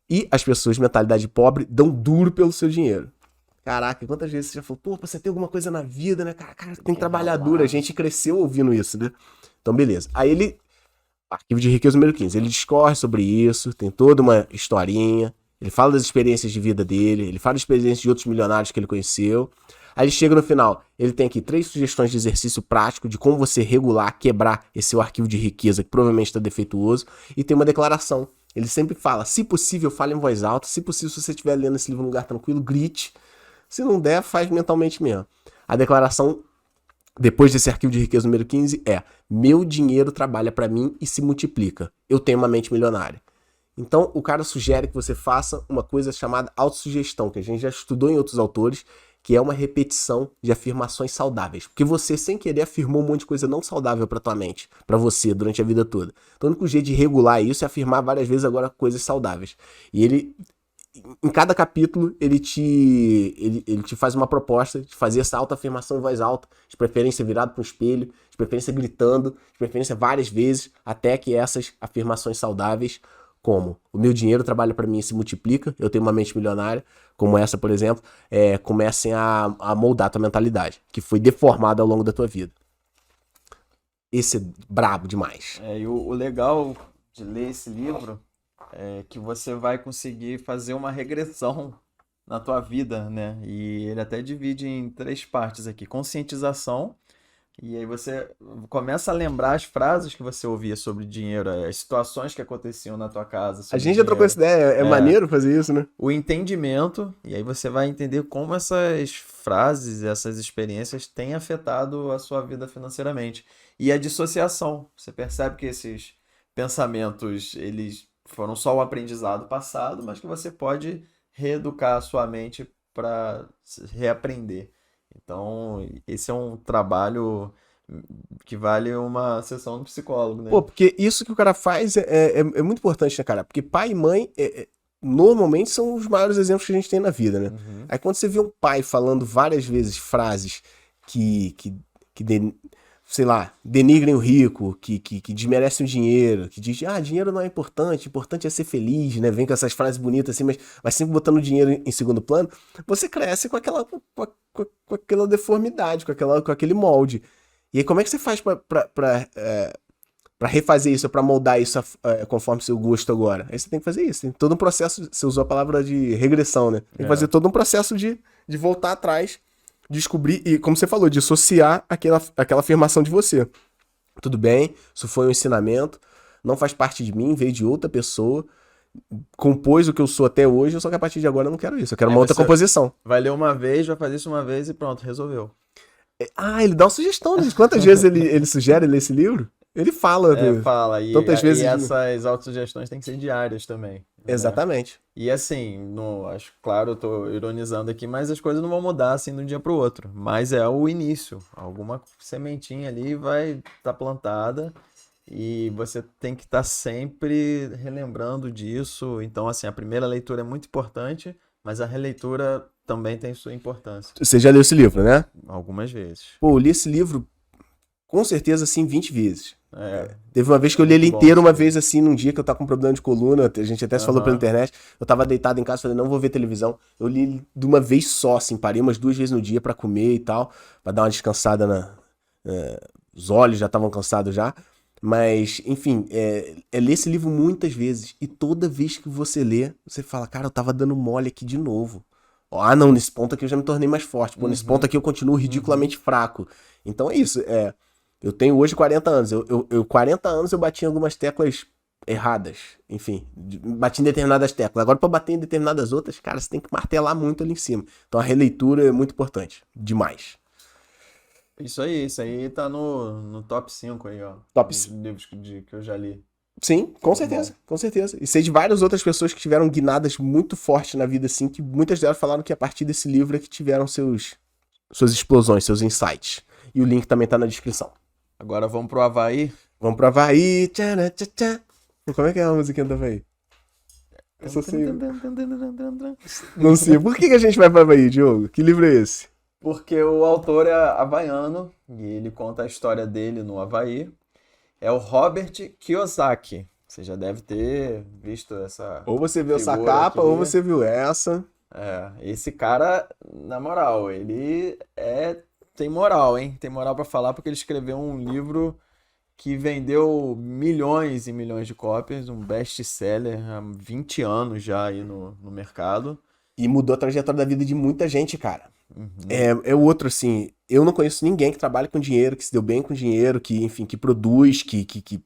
E as pessoas de mentalidade pobre dão duro pelo seu dinheiro. Caraca, quantas vezes você já falou, pô, pra você ter alguma coisa na vida, né? Cara, tem que trabalhar duro. A gente cresceu ouvindo isso, né? Então, beleza. Aí arquivo de riqueza número 15, ele discorre sobre isso, tem toda uma historinha, ele fala das experiências de vida dele, ele fala das experiências de outros milionários que ele conheceu. Aí ele chega no final, ele tem aqui 3 sugestões de exercício prático de como você regular, quebrar esse seu arquivo de riqueza que provavelmente está defeituoso, e tem uma declaração. Ele sempre fala, se possível, fale em voz alta, se possível, se você estiver lendo esse livro num lugar tranquilo, grite. Se não der, faz mentalmente mesmo. A declaração, depois desse arquivo de riqueza número 15, meu dinheiro trabalha para mim e se multiplica. Eu tenho uma mente milionária. Então, o cara sugere que você faça uma coisa chamada autossugestão, que a gente já estudou em outros autores, que é uma repetição de afirmações saudáveis. Porque você, sem querer, afirmou um monte de coisa não saudável pra tua mente, pra você, durante a vida toda. Então, o único jeito de regular isso é afirmar várias vezes agora coisas saudáveis. E ele... Em cada capítulo, ele te faz uma proposta de fazer essa autoafirmação em voz alta, de preferência virado para um espelho, de preferência gritando, de preferência várias vezes, até que essas afirmações saudáveis, como o meu dinheiro trabalha para mim e se multiplica, eu tenho uma mente milionária, como essa, por exemplo, comecem a moldar a tua mentalidade, que foi deformada ao longo da tua vida. Esse é brabo demais. E o legal de ler esse livro... que você vai conseguir fazer uma regressão na tua vida, né? E ele até divide em 3 partes aqui. Conscientização, e aí você começa a lembrar as frases que você ouvia sobre dinheiro, as situações que aconteciam na tua casa. A gente já trocou essa ideia, maneiro fazer isso, né? O entendimento, e aí você vai entender como essas frases, essas experiências têm afetado a sua vida financeiramente. E a dissociação, você percebe que esses pensamentos, eles foram só o aprendizado passado, mas que você pode reeducar a sua mente para reaprender. Então, esse é um trabalho que vale uma sessão do psicólogo, né? Pô, porque isso que o cara faz é muito importante, né, cara? Porque pai e mãe normalmente são os maiores exemplos que a gente tem na vida, né? Uhum. Aí quando você vê um pai falando várias vezes frases que sei lá, denigrem o rico, que desmerecem o dinheiro, que diz, dinheiro não é importante é ser feliz, né? Vem com essas frases bonitas assim, mas sempre botando o dinheiro em segundo plano, você cresce com aquela deformidade, com aquele molde. E aí como é que você faz pra refazer isso, pra moldar isso conforme seu gosto agora? Aí você tem que fazer isso, tem todo um processo, você usou a palavra de regressão, né? Tem que fazer todo um processo de voltar atrás, descobrir e, como você falou, dissociar aquela afirmação de você. Tudo bem, isso foi um ensinamento, não faz parte de mim, veio de outra pessoa, compôs o que eu sou até hoje, só que a partir de agora eu não quero isso, eu quero uma outra composição. Vai ler uma vez, vai fazer isso uma vez e pronto, resolveu. Ele dá uma sugestão, né? Quantas vezes ele sugere ler esse livro? Ele fala. Fala. Tantas vezes. E essas autossugestões têm que ser diárias também. Exatamente. Né? E assim, acho, claro, eu tô ironizando aqui, mas as coisas não vão mudar assim de um dia pro outro. Mas é o início. Alguma sementinha ali vai estar plantada e você tem que estar sempre relembrando disso. Então, assim, a primeira leitura é muito importante, mas a releitura também tem sua importância. Você já leu esse livro, né? Algumas vezes. Pô, eu li esse livro com certeza, assim, 20 vezes. Teve uma vez que eu li ele inteiro, uma vez assim, num dia que eu tava com problema de coluna, a gente até se falou pela internet, eu tava deitado em casa, falei, não vou ver televisão. Eu li ele de uma vez só, assim, parei umas 2 vezes no dia pra comer e tal, pra dar uma descansada os olhos já estavam cansados já. Mas, enfim, ler esse livro muitas vezes, e toda vez que você lê, você fala, cara, eu tava dando mole aqui de novo. Não, nesse ponto aqui eu já me tornei mais forte, nesse ponto aqui eu continuo ridiculamente fraco. Então é isso, Eu tenho hoje 40 anos. 40 anos eu bati em algumas teclas erradas. Enfim, bati em determinadas teclas. Agora, pra bater em determinadas outras, cara, você tem que martelar muito ali em cima. Então a releitura é muito importante. Demais. Isso aí tá no top 5 aí, ó. Top. Dos livros que eu já li. Sim, com Muito certeza, bom. com certeza. E sei de várias outras pessoas que tiveram guinadas muito fortes na vida, assim, que muitas delas falaram que a partir desse livro é que tiveram suas explosões, seus insights. E o link também tá na descrição. Agora vamos pro Havaí. Vamos pro Havaí. Tchanã, tchá, tchá. Como é que é a musiquinha do Havaí? Eu só sei. Não sei. Por que a gente vai pro Havaí, Diogo? Que livro é esse? Porque o autor é havaiano e ele conta a história dele no Havaí. É o Robert Kiyosaki. Você já deve ter visto essa Ou você viu essa figura capa, aqui. ou você viu essa. Esse cara, na moral, tem moral, hein? Tem moral pra falar porque ele escreveu um livro que vendeu milhões e milhões de cópias, um best-seller há 20 anos já aí no mercado. E mudou a trajetória da vida de muita gente, cara. Uhum. É o outro, assim, eu não conheço ninguém que trabalha com dinheiro, que se deu bem com dinheiro, que, enfim, que produz, que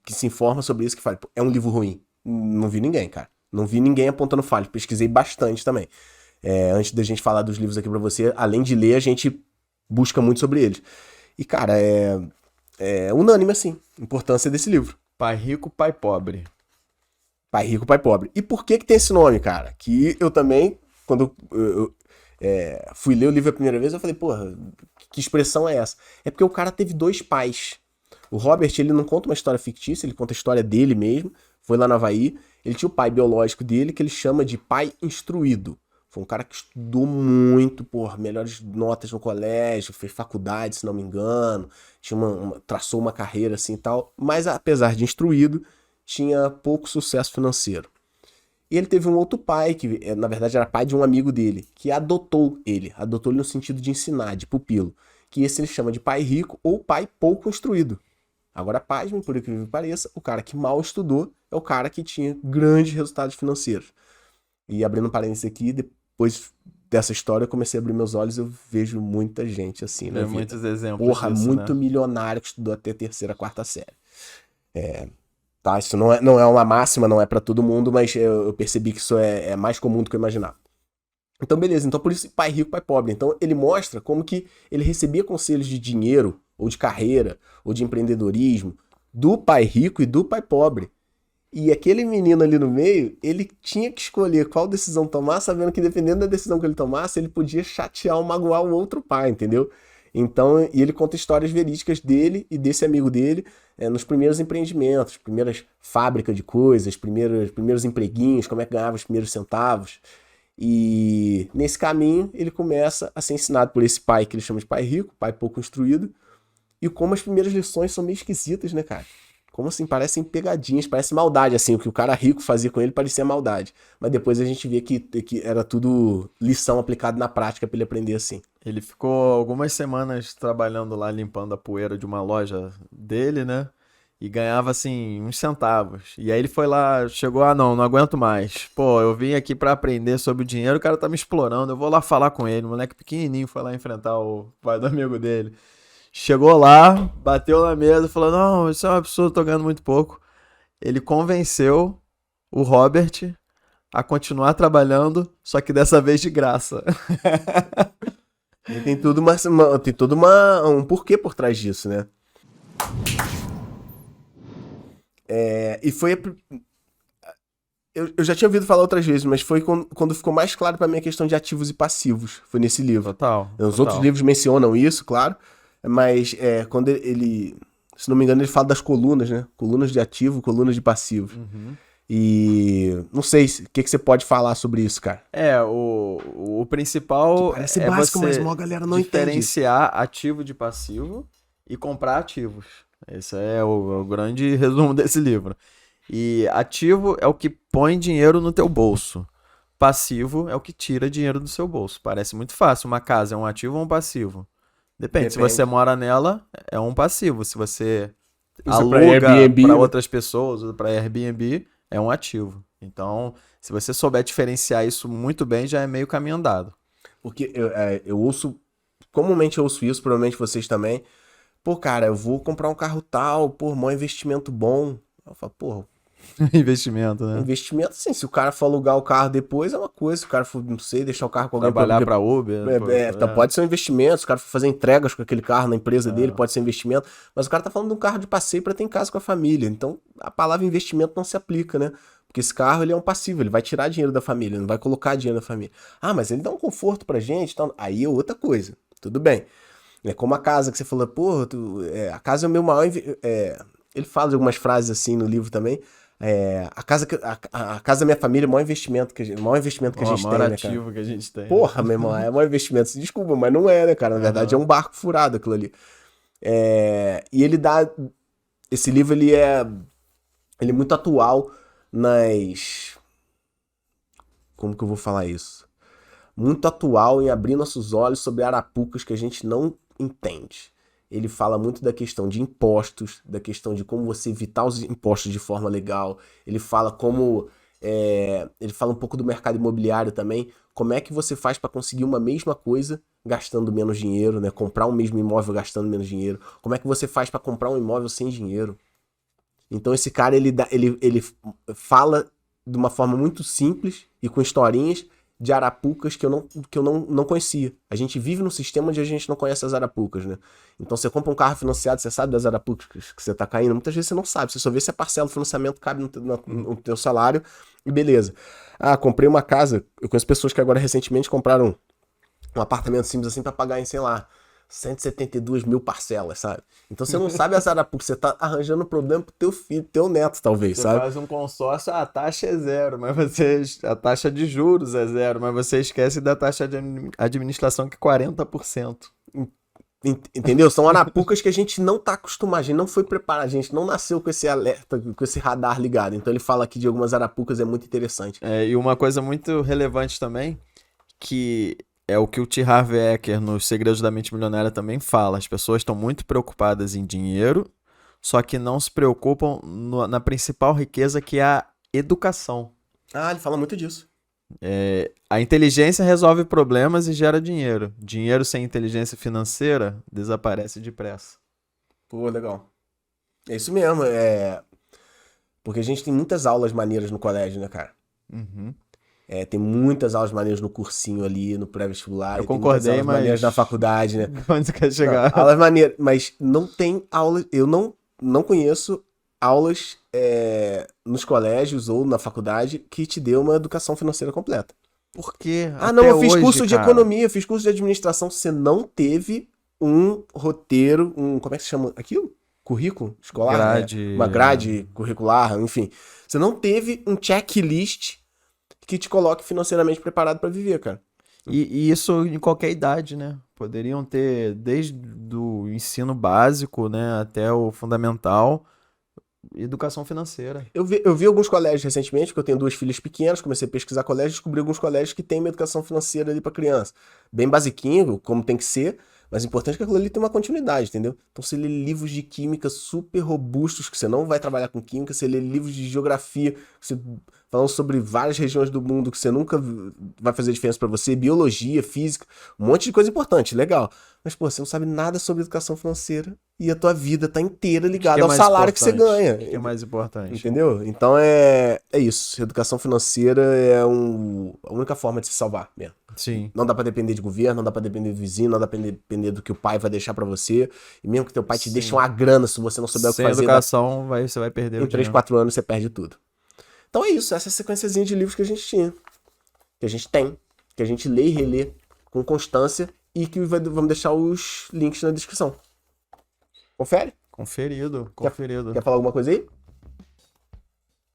se informa sobre isso, que fala, pô, é um livro ruim. Não vi ninguém, cara. Não vi ninguém apontando falha. Pesquisei bastante também. Antes da gente falar dos livros aqui pra você, além de ler, a gente busca muito sobre eles. E, cara, é unânime, assim, a importância desse livro. Pai Rico, Pai Pobre. Pai Rico, Pai Pobre. E por que tem esse nome, cara? Que eu também, quando eu fui ler o livro a primeira vez, eu falei, porra, que expressão é essa? É porque o cara teve dois pais. O Robert, ele não conta uma história fictícia, ele conta a história dele mesmo. Foi lá no Havaí. Ele tinha o pai biológico dele, que ele chama de pai instruído. Foi um cara que estudou muito, porra, melhores notas no colégio, fez faculdade, se não me engano, traçou uma carreira assim e tal, mas apesar de instruído, tinha pouco sucesso financeiro. E ele teve um outro pai, que na verdade era pai de um amigo dele, que adotou ele no sentido de ensinar, de pupilo, que esse ele chama de pai rico ou pai pouco instruído. Agora, pasmem, por incrível que pareça, o cara que mal estudou é o cara que tinha grandes resultados financeiros. E abrindo um parênteses aqui, depois dessa história eu comecei a abrir meus olhos e eu vejo muita gente assim na vida. Muitos exemplos Porra, disso, muito né? milionário que estudou até terceira, quarta série. Tá, isso não é uma máxima, não é pra todo mundo, mas eu percebi que isso é mais comum do que eu imaginava. Então, beleza. Então, por isso, pai rico, pai pobre. Então, ele mostra como que ele recebia conselhos de dinheiro, ou de carreira, ou de empreendedorismo, do pai rico e do pai pobre. E aquele menino ali no meio, ele tinha que escolher qual decisão tomar, sabendo que dependendo da decisão que ele tomasse, ele podia chatear ou magoar o outro pai, entendeu? Então, e ele conta histórias verídicas dele e desse amigo dele nos primeiros empreendimentos, primeiras fábricas de coisas, primeiros empreguinhos, como é que ganhava os primeiros centavos. E nesse caminho ele começa a ser ensinado por esse pai que ele chama de pai rico, pai pouco instruído, e como as primeiras lições são meio esquisitas, né, cara? Como assim, parecem pegadinhas, parece maldade, assim, o que o cara rico fazia com ele parecia maldade. Mas depois a gente vê que era tudo lição aplicada na prática pra ele aprender assim. Ele ficou algumas semanas trabalhando lá, limpando a poeira de uma loja dele, né? E ganhava, assim, uns centavos. E aí ele foi lá, chegou, não aguento mais. Pô, eu vim aqui pra aprender sobre o dinheiro, o cara tá me explorando, eu vou lá falar com ele. O moleque pequenininho foi lá enfrentar o pai do amigo dele. Chegou lá, bateu na mesa, falou, não, isso é um absurdo, tô ganhando muito pouco. Ele convenceu o Robert a continuar trabalhando, só que dessa vez de graça. E tem tudo um porquê por trás disso, né? E foi. Eu já tinha ouvido falar outras vezes, mas foi quando ficou mais claro pra mim a questão de ativos e passivos. Foi nesse livro. Total. Os outros livros mencionam isso, claro, mas quando ele. Se não me engano, ele fala das colunas, né? Colunas de ativo, colunas de passivo. Uhum. E não sei o que você pode falar sobre isso, cara. O principal Parece é básico, você mas a maior galera não entende. diferenciar ativo de passivo e comprar ativos. Esse é o grande resumo desse livro. E ativo é o que põe dinheiro no teu bolso. Passivo é o que tira dinheiro do seu bolso. Parece muito fácil. Uma casa é um ativo ou um passivo? Depende. Se você mora nela, é um passivo. Se você aluga para outras pessoas, para Airbnb, é um ativo. Então, se você souber diferenciar isso muito bem, já é meio caminho andado. Porque eu ouço, comumente eu ouço isso, provavelmente vocês também. Pô, cara, eu vou comprar um carro tal, pô, maior investimento bom. Eu falo, pô, Investimento, né? investimento, assim, se o cara for alugar o carro depois é uma coisa, se o cara for, não sei, deixar o carro com alguém Trabalhar pra Uber. Então pode ser um investimento, se o cara for fazer entregas com aquele carro na empresa dele, pode ser investimento, mas o cara tá falando de um carro de passeio pra ter em casa com a família, então a palavra investimento não se aplica, né? Porque esse carro, ele é um passivo, ele vai tirar dinheiro da família, não vai colocar dinheiro da família. Ah, mas ele dá um conforto pra gente, então aí é outra coisa, tudo bem. É como a casa que você falou, pô, a casa é o meu maior... ele fala de algumas frases assim no livro também. A casa da minha família é o maior investimento que a gente, o maior investimento que a gente tem, né, cara? ativo que a gente tem. Porra, meu irmão, é o maior investimento. Desculpa, mas não é, né, cara? Na verdade, é um barco furado aquilo ali. E ele dá... Esse livro, ele é muito atual nas... Como que eu vou falar isso? Muito atual em abrir nossos olhos sobre arapucas que a gente não entende. Ele fala muito da questão de impostos, da questão de como você evitar os impostos de forma legal. Ele fala como... ele fala um pouco do mercado imobiliário também. Como é que você faz para conseguir uma mesma coisa gastando menos dinheiro, né? Comprar um mesmo imóvel gastando menos dinheiro. Como é que você faz para comprar um imóvel sem dinheiro? Então esse cara, ele fala de uma forma muito simples e com historinhas de arapucas que eu não conhecia. A gente vive num sistema onde a gente não conhece as arapucas, né? Então você compra um carro financiado, você sabe das arapucas que você tá caindo. Muitas vezes você não sabe, você só vê se a parcela do financiamento cabe no teu salário e beleza. Ah, comprei uma casa, eu conheço pessoas que agora recentemente compraram um apartamento simples assim pra pagar em, sei lá, 172 mil parcelas, sabe? Então você não sabe as arapucas, você tá arranjando problema pro teu filho, teu neto, talvez, Você sabe? faz um consórcio, a taxa é zero, mas a taxa de juros é zero, mas você esquece da taxa de administração que é 40%. Entendeu? São arapucas que a gente não tá acostumado, a gente não foi preparado, a gente não nasceu com esse alerta, com esse radar ligado. Então ele fala aqui de algumas arapucas, é muito interessante. E uma coisa muito relevante também, que é o que o T. Harv Eker, nos Segredos da Mente Milionária, também fala. As pessoas estão muito preocupadas em dinheiro, só que não se preocupam na principal riqueza, que é a educação. Ah, ele fala muito disso. A inteligência resolve problemas e gera dinheiro. Dinheiro sem inteligência financeira desaparece depressa. Pô, legal. É isso mesmo, porque a gente tem muitas aulas maneiras no colégio, né, cara? Uhum. Tem muitas aulas maneiras no cursinho ali, no pré-vestibular. Eu tem muitas concordei, aulas maneiras na faculdade, né? Onde você quer chegar? Não, aulas maneiras, mas não tem aula, eu não conheço aulas nos colégios ou na faculdade que te dê uma educação financeira completa. Por quê? Não, eu fiz hoje, curso de cara, economia, eu fiz curso de administração, você não teve um roteiro, como é que se chama aquilo? Currículo escolar? Grade. Uma grade curricular, enfim. Você não teve um checklist que te coloque financeiramente preparado pra viver, cara. E isso em qualquer idade, né? Poderiam ter desde o ensino básico, né, até o fundamental, educação financeira. Eu vi alguns colégios recentemente, porque eu tenho 2 filhas pequenas, comecei a pesquisar colégios, descobri alguns colégios que têm uma educação financeira ali pra criança. Bem basiquinho, como tem que ser, mas o importante é que aquilo ali tem uma continuidade, entendeu? Então você lê livros de química super robustos, que você não vai trabalhar com química, você lê livros de geografia, falando sobre várias regiões do mundo que você nunca vai fazer diferença pra você, biologia, física, um monte de coisa importante, legal. Mas, pô, você não sabe nada sobre educação financeira e a tua vida tá inteira ligada ao salário que você ganha. O que é mais importante? Entendeu? Então é isso. Educação financeira é a única forma de se salvar mesmo. Sim. Não dá pra depender de governo, não dá pra depender do vizinho, não dá pra depender do que o pai vai deixar pra você. E mesmo que teu pai te deixe uma grana, se você não souber o que Sem fazer, educação, você vai perder o em 3, dinheiro. 4 anos você perde tudo. Então é isso, essa é a sequenciazinha de livros que a gente tinha. Que a gente tem, que a gente lê e relê com constância e que vamos deixar os links na descrição. Confere? Conferido. Quer falar alguma coisa aí?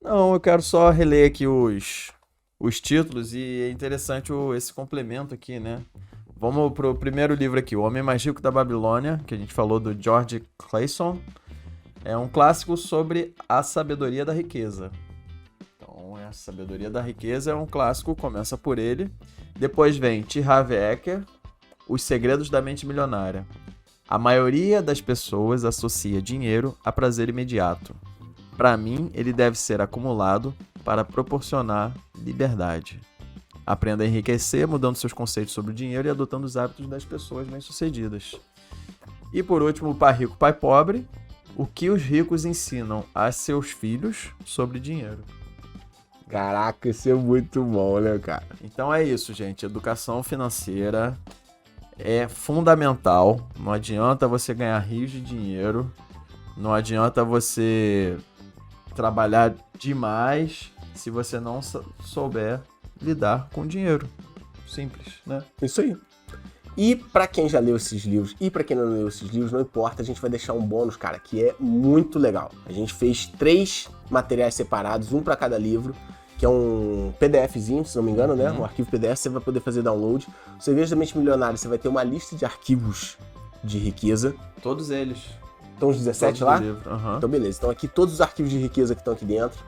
Não, eu quero só reler aqui os títulos e é interessante esse complemento aqui, né? Vamos pro primeiro livro aqui, O Homem Mais Rico da Babilônia, que a gente falou do George Clason. É um clássico sobre a sabedoria da riqueza. Então, a sabedoria da riqueza é um clássico, começa por ele. Depois vem T. Harv Eker, Os Segredos da Mente Milionária. A maioria das pessoas associa dinheiro a prazer imediato. Para mim, ele deve ser acumulado para proporcionar liberdade. Aprenda a enriquecer, mudando seus conceitos sobre o dinheiro e adotando os hábitos das pessoas bem-sucedidas. E por último, o Pai Rico, Pai Pobre. O que os ricos ensinam a seus filhos sobre dinheiro. Caraca, isso é muito bom, né, cara? Então é isso, gente. Educação financeira é fundamental. Não adianta você ganhar rios de dinheiro. Não adianta você trabalhar demais se você não souber lidar com dinheiro. Simples, né? Isso aí. E pra quem já leu esses livros e pra quem não leu esses livros, não importa, a gente vai deixar um bônus, cara, que é muito legal. A gente fez 3 materiais separados, um pra cada livro, que é um PDFzinho, se não me engano, né? Um arquivo PDF, você vai poder fazer download. O Segredos da Mente Milionária, você vai ter uma lista de arquivos de riqueza. Todos eles. Estão os 17 Todos lá? do livro, Então beleza, então aqui todos os arquivos de riqueza que estão aqui dentro.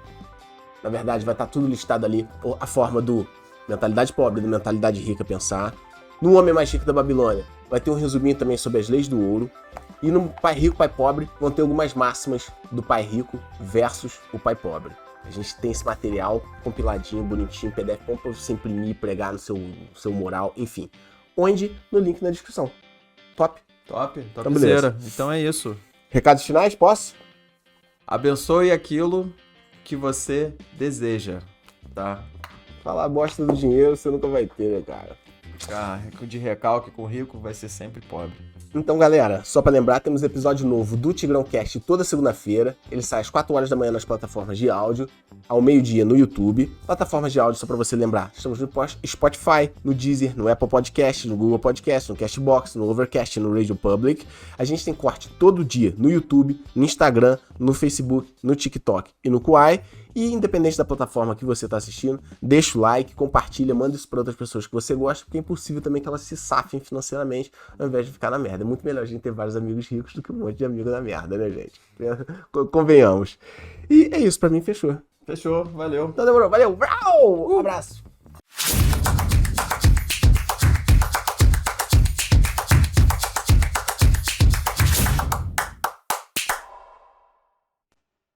Na verdade vai estar tudo listado ali, a forma do mentalidade pobre, da mentalidade rica pensar. No Homem Mais Rico da Babilônia vai ter um resuminho também sobre as leis do ouro. E no Pai Rico, Pai Pobre vão ter algumas máximas do Pai Rico versus o Pai Pobre. A gente tem esse material compiladinho, bonitinho, PDF, bom pra você imprimir, pregar no seu mural, enfim. Onde? No link na descrição. Top? Top, Então, topzera. beleza. Então é isso. Recados finais, posso? Abençoe aquilo que você deseja, tá? Falar bosta do dinheiro você nunca vai ter, né, cara? Ficar de recalque com rico vai ser sempre pobre. Então, galera, só pra lembrar, temos episódio novo do Tigrão Cast toda segunda-feira. Ele sai às 4 horas da manhã nas plataformas de áudio, ao meio-dia no YouTube. Plataformas de áudio, só pra você lembrar, estamos no Spotify, no Deezer, no Apple Podcast, no Google Podcast, no Castbox, no Overcast, no Radio Public. A gente tem corte todo dia no YouTube, no Instagram, no Facebook, no TikTok e no Kuai. E independente da plataforma que você está assistindo, deixa o like, compartilha, manda isso para outras pessoas que você gosta, porque é impossível também que elas se safem financeiramente ao invés de ficar na merda. É muito melhor a gente ter vários amigos ricos do que um monte de amigo na merda, né, gente? Convenhamos. E é isso, para mim fechou. Fechou, valeu. Então demorou, valeu, um abraço!